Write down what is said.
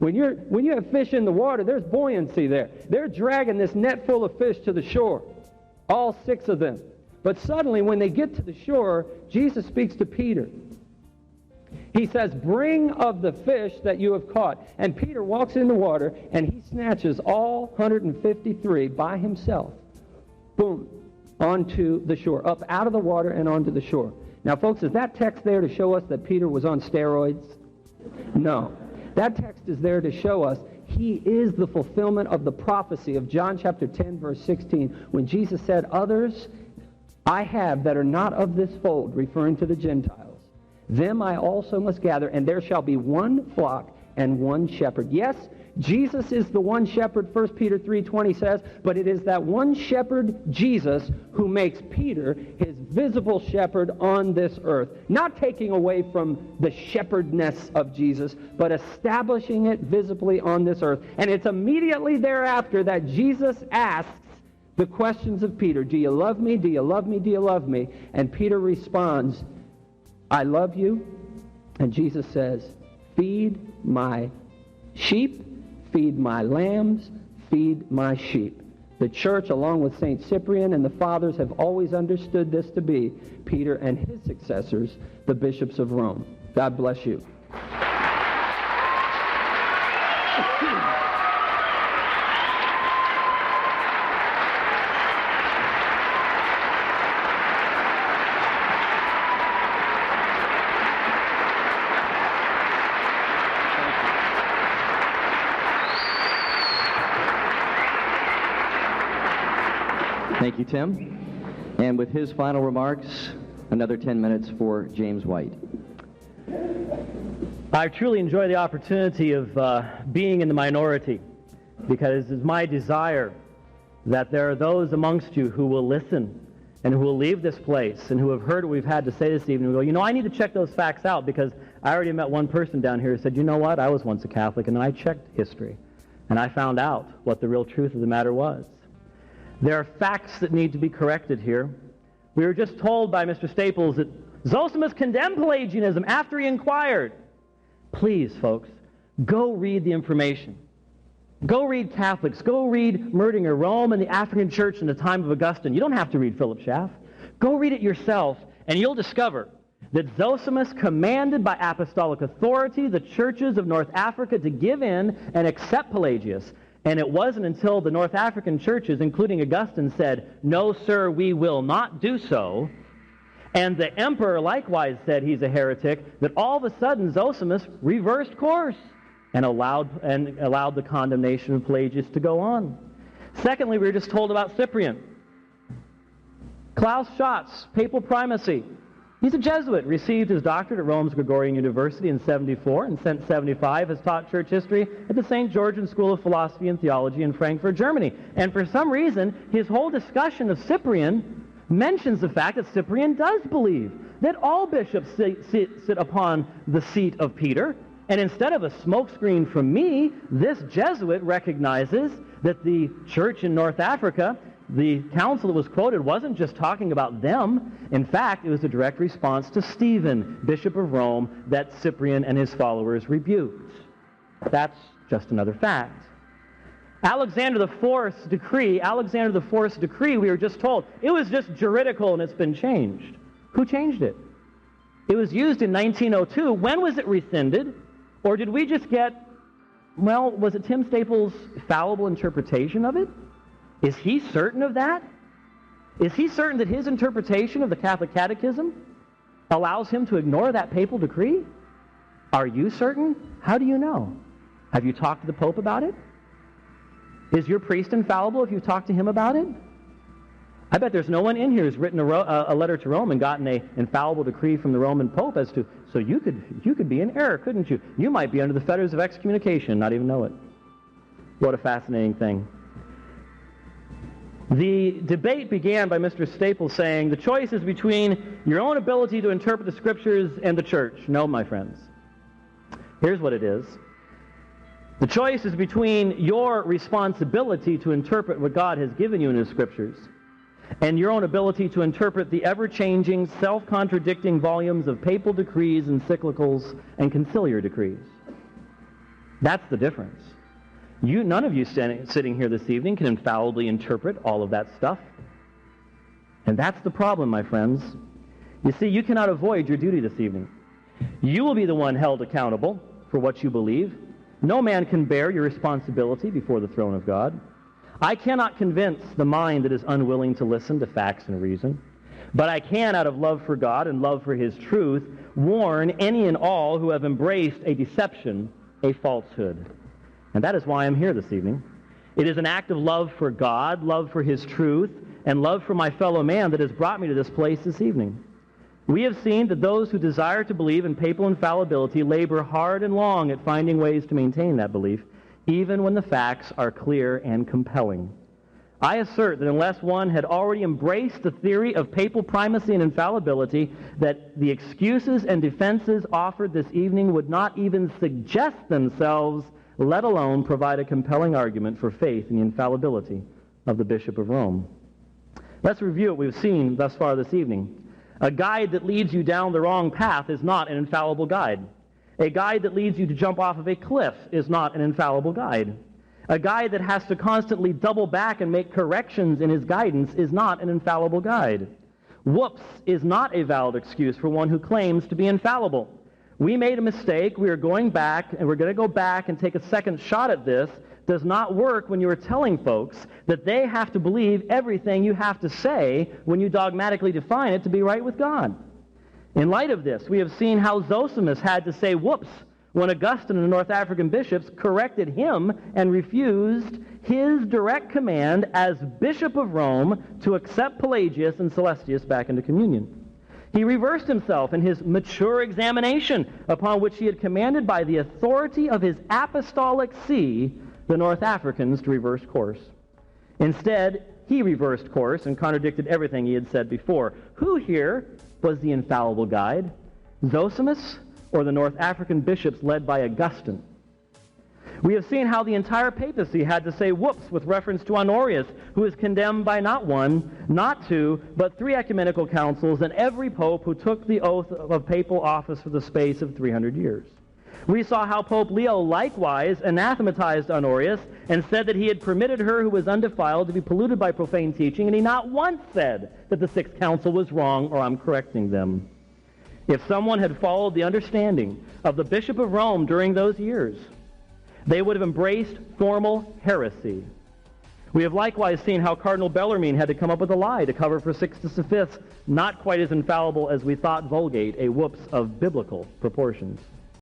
When you have fish in the water, there's buoyancy there. They're dragging this net full of fish to the shore, all 6 of them. But suddenly, when they get to the shore, Jesus speaks to Peter. He says, "Bring of the fish that you have caught." And Peter walks in the water, and he snatches all 153 by himself, boom, onto the shore, up out of the water and onto the shore. Now, folks, is that text there to show us that Peter was on steroids? No. That text is there to show us he is the fulfillment of the prophecy of John chapter 10, verse 16, when Jesus said, "Others I have that are not of this fold," referring to the Gentiles. "Them I also must gather, and there shall be one flock and one shepherd." Yes, Jesus is the one shepherd, 1 Peter 3:20 says, but it is that one shepherd, Jesus, who makes Peter his visible shepherd on this earth. Not taking away from the shepherdness of Jesus, but establishing it visibly on this earth. And it's immediately thereafter that Jesus asks the questions of Peter. "Do you love me? Do you love me? Do you love me?" And Peter responds, "I love you." And Jesus says, "Feed my sheep, feed my lambs, feed my sheep." The church, along with St. Cyprian and the fathers, have always understood this to be Peter and his successors, the bishops of Rome. God bless you. Thank you, Tim. And with his final remarks, another 10 minutes for James White. I truly enjoy the opportunity of being in the minority, because it's my desire that there are those amongst you who will listen and who will leave this place and who have heard what we've had to say this evening and go, I need to check those facts out, because I already met one person down here who said, you know what, I was once a Catholic, and then I checked history, and I found out what the real truth of the matter was. There are facts that need to be corrected here. We were just told by Mr. Staples that Zosimus condemned Pelagianism after he inquired. Please, folks, go read the information. Go read Catholics. Go read Merdinger, Rome and the African Church in the time of Augustine. You don't have to read Philip Schaff. Go read it yourself, and you'll discover that Zosimus commanded by apostolic authority the churches of North Africa to give in and accept Pelagius. And it wasn't until the North African churches, including Augustine, said, no, sir, we will not do so, and the emperor likewise said he's a heretic, that all of a sudden Zosimus reversed course and allowed the condemnation of Pelagius to go on. Secondly, we were just told about Cyprian. Klaus Schatz, papal primacy. He's a Jesuit, received his doctorate at Rome's Gregorian University in 74, and since 75 has taught church history at the St. Georgian School of Philosophy and Theology in Frankfurt, Germany. And for some reason, his whole discussion of Cyprian mentions the fact that Cyprian does believe that all bishops sit upon the seat of Peter, and instead of a smokescreen from me, this Jesuit recognizes that the church in North Africa, the council that was quoted, wasn't just talking about them. In fact, it was a direct response to Stephen, Bishop of Rome, that Cyprian and his followers rebuked. That's just another fact. Alexander IV's decree, we were just told, it was just juridical and it's been changed. Who changed it? It was used in 1902. When was it rescinded? Or did we just get, well, was it Tim Staples' fallible interpretation of it? Is he certain of that? Is he certain that his interpretation of the Catholic Catechism allows him to ignore that papal decree? Are you certain? How do you know? Have you talked to the Pope about it? Is your priest infallible if you've talked to him about it? I bet there's no one in here who's written a letter to Rome and gotten an infallible decree from the Roman Pope as to, so you could be in error, couldn't you? You might be under the fetters of excommunication and not even know it. What a fascinating thing. The debate began by Mr. Staples saying, the choice is between your own ability to interpret the Scriptures and the Church. No, my friends. Here's what it is. The choice is between your responsibility to interpret what God has given you in His Scriptures and your own ability to interpret the ever-changing, self-contradicting volumes of papal decrees, encyclicals, and conciliar decrees. That's the difference. None of you sitting here this evening can infallibly interpret all of that stuff. And that's the problem, my friends. You see, you cannot avoid your duty this evening. You will be the one held accountable for what you believe. No man can bear your responsibility before the throne of God. I cannot convince the mind that is unwilling to listen to facts and reason. But I can, out of love for God and love for His truth, warn any and all who have embraced a deception, a falsehood. And that is why I'm here this evening. It is an act of love for God, love for His truth, and love for my fellow man that has brought me to this place this evening. We have seen that those who desire to believe in papal infallibility labor hard and long at finding ways to maintain that belief, even when the facts are clear and compelling. I assert that unless one had already embraced the theory of papal primacy and infallibility, that the excuses and defenses offered this evening would not even suggest themselves, let alone provide a compelling argument for faith in the infallibility of the Bishop of Rome. Let's review what we've seen thus far this evening. A guide that leads you down the wrong path is not an infallible guide. A guide that leads you to jump off of a cliff is not an infallible guide. A guide that has to constantly double back and make corrections in his guidance is not an infallible guide. Whoops is not a valid excuse for one who claims to be infallible. We made a mistake, we are going back, and we're going to go back and take a second shot at this. Does not work when you are telling folks that they have to believe everything you have to say when you dogmatically define it to be right with God. In light of this, we have seen how Zosimus had to say whoops when Augustine and the North African bishops corrected him and refused his direct command as Bishop of Rome to accept Pelagius and Celestius back into communion. He reversed himself in his mature examination, upon which he had commanded by the authority of his apostolic see the North Africans to reverse course. Instead, he reversed course and contradicted everything he had said before. Who here was the infallible guide? Zosimus or the North African bishops led by Augustine? We have seen how the entire papacy had to say whoops with reference to Honorius, who is condemned by not one, not two, but 3 ecumenical councils and every pope who took the oath of papal office for the space of 300 years. We saw how Pope Leo likewise anathematized Honorius and said that he had permitted her who was undefiled to be polluted by profane teaching, and he not once said that the Sixth Council was wrong or I'm correcting them. If someone had followed the understanding of the Bishop of Rome during those years, they would have embraced formal heresy. We have likewise seen how Cardinal Bellarmine had to come up with a lie to cover for Sixtus V, not quite as infallible as we thought Vulgate, a whoops of biblical proportions.